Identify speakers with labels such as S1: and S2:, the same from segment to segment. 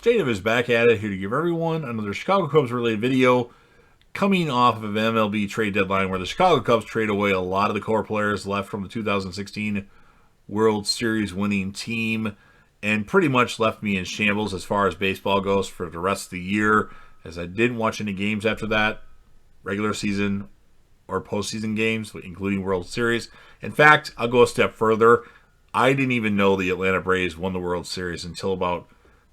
S1: J-Dub is back at it, here to give everyone another Chicago Cubs related video coming off of an MLB trade deadline where the Chicago Cubs trade away a lot of the core players left from the 2016 World Series winning team and pretty much left me in shambles as far as baseball goes for the rest of the year, as I didn't watch any games after that, regular season or postseason games, including World Series. In fact, I'll go a step further. I didn't even know the Atlanta Braves won the World Series until about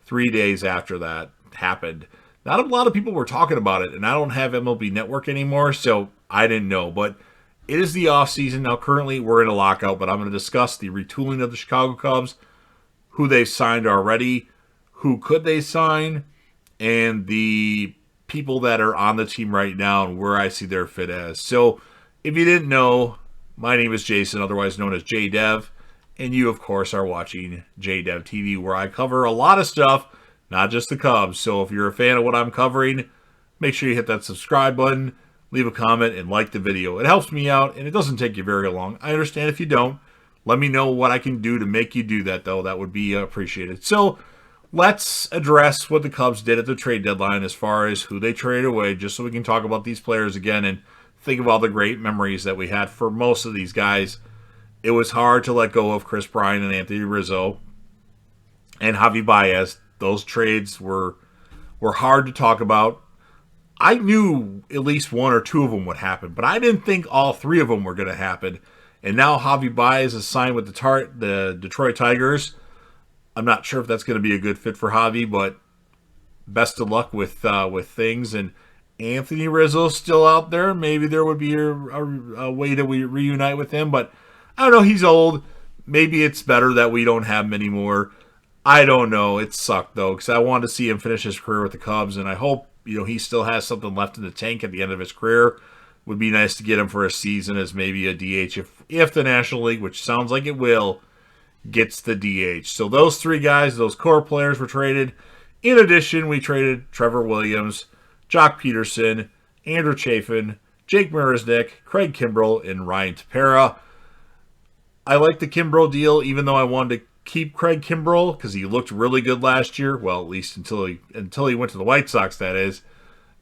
S1: 3 days after that happened. Not a lot of people were talking about it, and I don't have MLB Network anymore, so I didn't know. But it is the offseason. Now, currently, we're in a lockout, but I'm going to discuss the retooling of the Chicago Cubs, who they've signed already, who could they sign, and the people that are on the team right now and where I see their fit as. So, if you didn't know, my name is Jason, otherwise known as J-Dev, and you, of course, are watching J-Dev TV, where I cover a lot of stuff, not just the Cubs. So if you're a fan of what I'm covering, make sure you hit that subscribe button, leave a comment, and like the video. It helps me out, and it doesn't take you very long. I understand if you don't. Let me know what I can do to make you do that, though. That would be appreciated. So let's address what the Cubs did at the trade deadline as far as who they traded away, just so we can talk about these players again and think of all the great memories that we had for most of these guys. It was hard to let go of Chris Bryant and Anthony Rizzo and Javi Baez. Those trades were hard to talk about. I knew at least one or two of them would happen, but I didn't think all three of them were going to happen. And now Javi Baez is signed with the Detroit Tigers. I'm not sure if that's going to be a good fit for Javi, but best of luck with things. And Anthony Rizzo's still out there. Maybe there would be a way that we reunite with him, but I don't know. He's old. Maybe it's better that we don't have him anymore. I don't know. It sucked, though, because I wanted to see him finish his career with the Cubs, and I hope he still has something left in the tank at the end of his career. Would be nice to get him for a season as maybe a DH if the National League, which sounds like it will, gets the DH. So those three guys, those core players, were traded. In addition, we traded Trevor Williams, Jock Peterson, Andrew Chafin, Jake Marisnick, Craig Kimbrell, and Ryan Tepera. I like the Kimbrell deal, even though I wanted to keep Craig Kimbrell because he looked really good last year. Well, at least until he went to the White Sox, that is.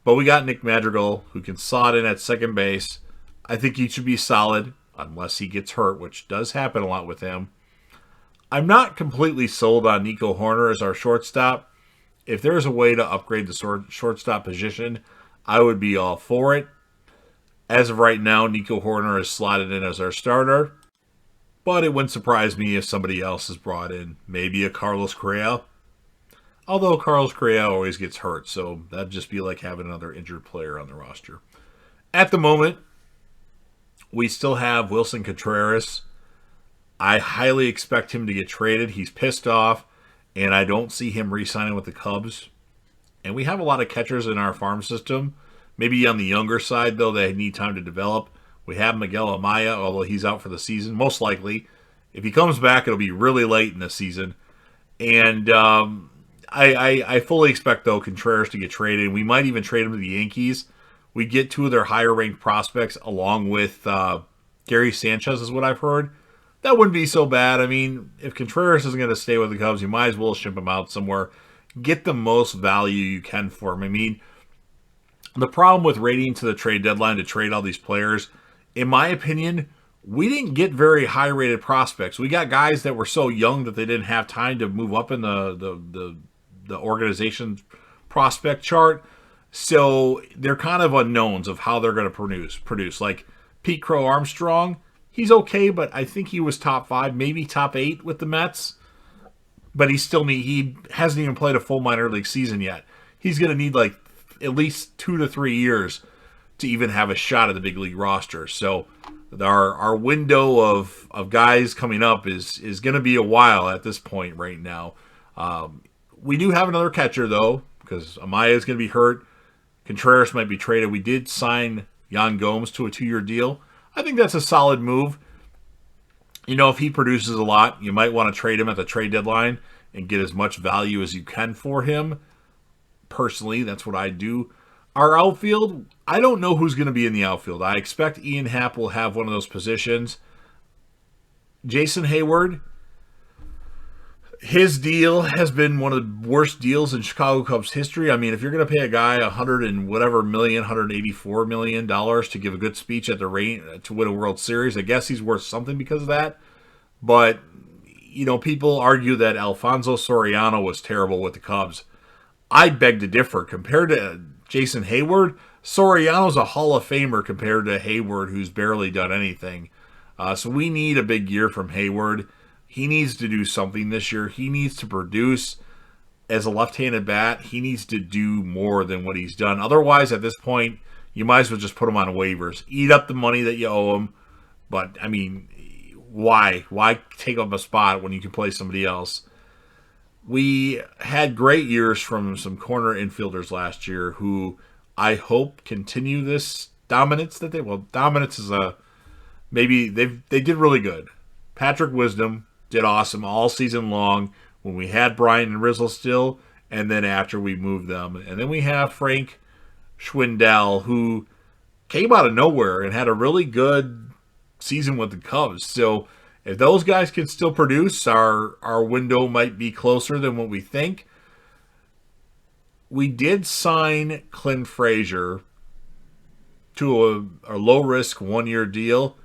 S1: But we got Nick Madrigal, who can slot in at second base. I think he should be solid, unless he gets hurt, which does happen a lot with him. I'm not completely sold on Nico Horner as our shortstop. If there's a way to upgrade the shortstop position, I would be all for it. As of right now, Nico Horner is slotted in as our starter. But it wouldn't surprise me if somebody else is brought in. Maybe a Carlos Correa. Although Carlos Correa always gets hurt, so that'd just be like having another injured player on the roster. At the moment, we still have Wilson Contreras. I highly expect him to get traded. He's pissed off, and I don't see him re-signing with the Cubs. And we have a lot of catchers in our farm system. Maybe on the younger side, though, they need time to develop. We have Miguel Amaya, although he's out for the season, most likely. If he comes back, it'll be really late in the season. And I fully expect, though, Contreras to get traded. We might even trade him to the Yankees. We get two of their higher-ranked prospects along with Gary Sanchez, is what I've heard. That wouldn't be so bad. I mean, if Contreras isn't going to stay with the Cubs, you might as well ship him out somewhere. Get the most value you can for him. I mean, the problem with waiting to the trade deadline to trade all these players, in my opinion, we didn't get very high-rated prospects. We got guys that were so young that they didn't have time to move up in the organization's prospect chart. So they're kind of unknowns of how they're going to produce. Like Pete Crow Armstrong, he's okay, but I think he was top 5, maybe top 8 with the Mets. But he hasn't even played a full minor league season yet. He's going to need like at least 2 to 3 years to even have a shot at the big league roster. So our window of guys coming up is going to be a while at this point right now. We do have another catcher, though, because Amaya is going to be hurt. Contreras might be traded. We did sign Yan Gomes to a 2-year deal. I think that's a solid move. If he produces a lot, you might want to trade him at the trade deadline and get as much value as you can for him. Personally, that's what I do. Our outfield, I don't know who's going to be in the outfield. I expect Ian Happ will have one of those positions. Jason Hayward, His deal has been one of the worst deals in Chicago Cubs history. I mean, if you're going to pay a guy $184 million to give a good speech at the rain to win a World Series, I guess he's worth something because of that. But people argue that Alfonso Soriano was terrible with the Cubs. I beg to differ. Compared to Jason Hayward, Soriano's a Hall of Famer compared to Hayward, who's barely done anything. So we need a big year from Hayward. He needs to do something this year. He needs to produce as a left-handed bat. He needs to do more than what he's done. Otherwise, at this point, you might as well just put him on waivers. Eat up the money that you owe him. But, I mean, why? Why take up a spot when you can play somebody else? We had great years from some corner infielders last year who I hope continue this dominance that dominance is maybe they did really good. Patrick Wisdom did awesome all season long when we had Brian and Rizzo still, and then after we moved them. And then we have Frank Schwindel, who came out of nowhere and had a really good season with the Cubs. So if those guys can still produce, our window might be closer than what we think. We did sign Clint Frazier to a low-risk one-year deal.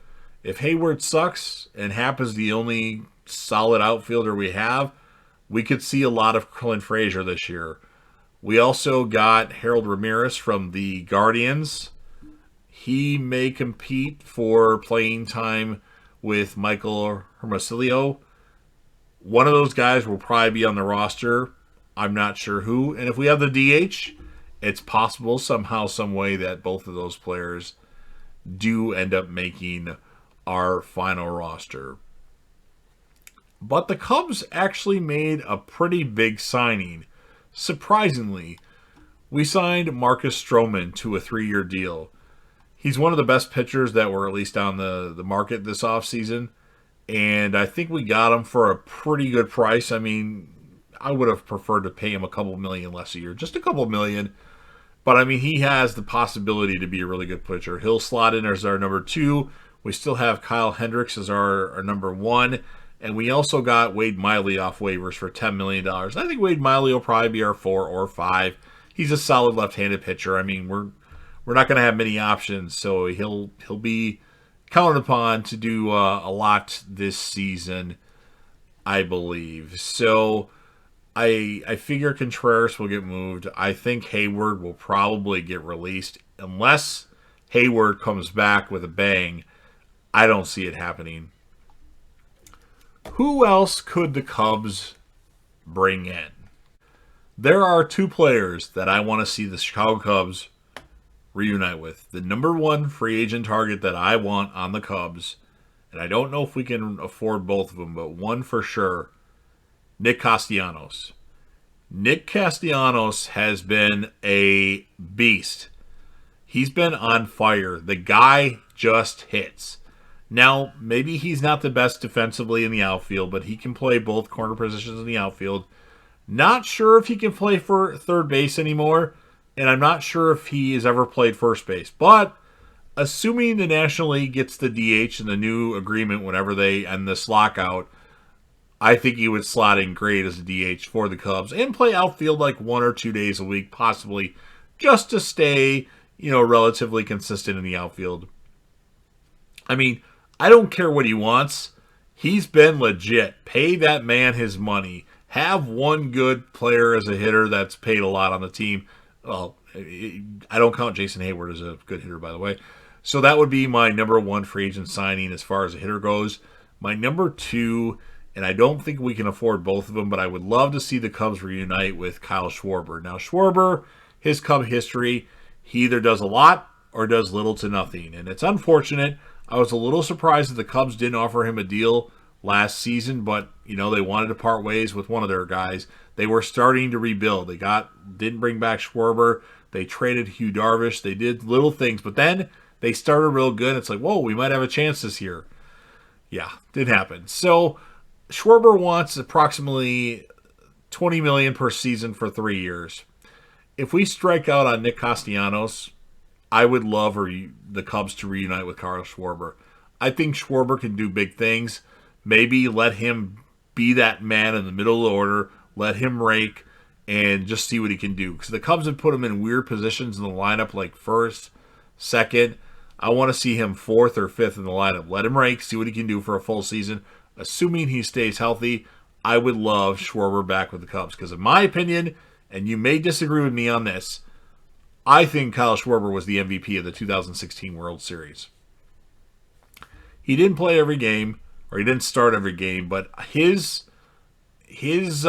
S1: If Hayward sucks and Happ is the only solid outfielder we have, we could see a lot of Clint Frazier this year. We also got Harold Ramirez from the Guardians. He may compete for playing time with Michael Hermosillo. One of those guys will probably be on the roster. I'm not sure who. And if we have the DH, it's possible somehow, some way that both of those players do end up making our final roster. But the Cubs actually made a pretty big signing. Surprisingly, we signed Marcus Stroman to a 3-year deal. He's one of the best pitchers that were at least on the market this offseason. And I think we got him for a pretty good price. I mean, I would have preferred to pay him a couple million less a year. Just a couple million. But, I mean, he has the possibility to be a really good pitcher. He'll slot in as our number 2. We still have Kyle Hendricks as our number 1. And we also got Wade Miley off waivers for $10 million. I think Wade Miley will probably be our 4 or 5. He's a solid left-handed pitcher. I mean, we're not going to have many options, so he'll be counted upon to do a lot this season, I believe. So I figure Contreras will get moved. I think Hayward will probably get released. Unless Hayward comes back with a bang, I don't see it happening. Who else could the Cubs bring in? There are 2 players that I want to see the Chicago Cubs reunite with. The number 1 free agent target that I want on the Cubs, and I don't know if we can afford both of them, but one for sure, Nick Castellanos. Nick Castellanos has been a beast. He's been on fire. The guy just hits. Now, maybe he's not the best defensively in the outfield, but he can play both corner positions in the outfield. Not sure if he can play for third base anymore, and I'm not sure if he has ever played first base. But assuming the National League gets the DH in the new agreement whenever they end this lockout, I think he would slot in great as a DH for the Cubs and play outfield like 1 or 2 days a week, possibly, just to stay, relatively consistent in the outfield. I mean, I don't care what he wants. He's been legit. Pay that man his money. Have one good player as a hitter that's paid a lot on the team. Well, I don't count Jason Hayward as a good hitter, by the way. So that would be my number 1 free agent signing as far as a hitter goes. My number 2, and I don't think we can afford both of them, but I would love to see the Cubs reunite with Kyle Schwarber. Now, Schwarber, his Cub history, he either does a lot or does little to nothing. And it's unfortunate. I was a little surprised that the Cubs didn't offer him a deal last season, but, they wanted to part ways with one of their guys. They were starting to rebuild. They didn't bring back Schwarber. They traded Hugh Darvish. They did little things, but then they started real good. It's like, whoa, we might have a chance this year. Yeah, didn't happen. So Schwarber wants approximately $20 million per season for 3 years. If we strike out on Nick Castellanos, I would love the Cubs to reunite with Kyle Schwarber. I think Schwarber can do big things. Maybe let him be that man in the middle of the order, let him rake, and just see what he can do. Because the Cubs have put him in weird positions in the lineup, like first, second. I want to see him fourth or fifth in the lineup. Let him rake, see what he can do for a full season. Assuming he stays healthy, I would love Schwarber back with the Cubs. Because in my opinion, and you may disagree with me on this, I think Kyle Schwarber was the MVP of the 2016 World Series. He didn't play every game, or he didn't start every game, but his hits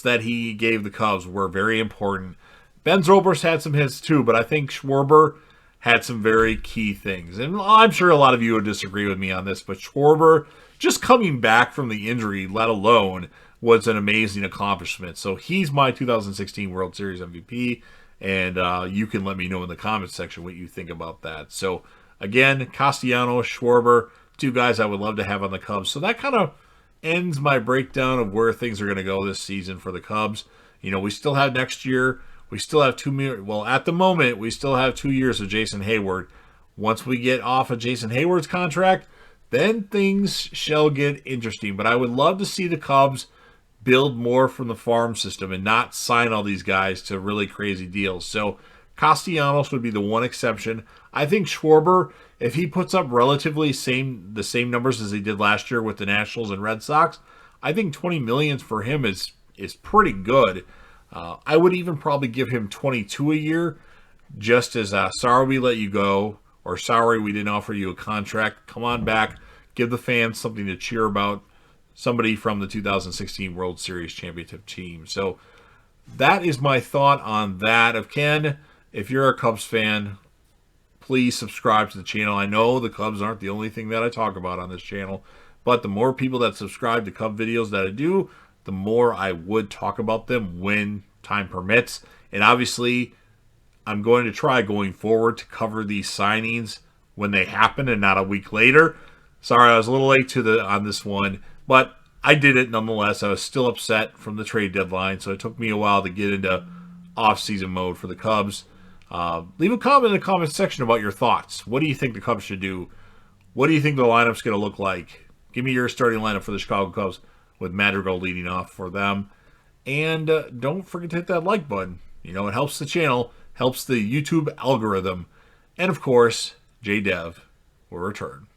S1: that he gave the Cubs were very important. Ben Zobrist had some hits too, but I think Schwarber had some very key things. And I'm sure a lot of you would disagree with me on this, but Schwarber, just coming back from the injury, let alone, was an amazing accomplishment. So he's my 2016 World Series MVP, and you can let me know in the comments section what you think about that. So again, Castellanos, Schwarber, two guys I would love to have on the Cubs. So that kind of ends my breakdown of where things are going to go this season for the Cubs. You know, we still have next year. We still have at the moment, we still have 2 years of Jason Hayward. Once we get off of Jason Hayward's contract, then things shall get interesting. But I would love to see the Cubs build more from the farm system and not sign all these guys to really crazy deals. So Castellanos would be the one exception. I think Schwarber, if he puts up relatively the same numbers as he did last year with the Nationals and Red Sox, I think $20 million for him is pretty good. I would even probably give him 22 a year, just as sorry we let you go, or sorry we didn't offer you a contract. Come on back, give the fans something to cheer about. Somebody from the 2016 World Series championship team. So that is my thought on that. Ken, if you're a Cubs fan, please subscribe to the channel. I know the Cubs aren't the only thing that I talk about on this channel, but the more people that subscribe to Cub videos that I do, the more I would talk about them when time permits. And obviously, I'm going to try going forward to cover these signings when they happen and not a week later. Sorry, I was a little late on this one, but I did it nonetheless. I was still upset from the trade deadline, so it took me a while to get into off-season mode for the Cubs. Leave a comment in the comment section about your thoughts. What do you think the Cubs should do? What do you think the lineup's going to look like? Give me your starting lineup for the Chicago Cubs with Madrigal leading off for them. And don't forget to hit that like button. You know, it helps the channel, helps the YouTube algorithm. And of course, JDev will return.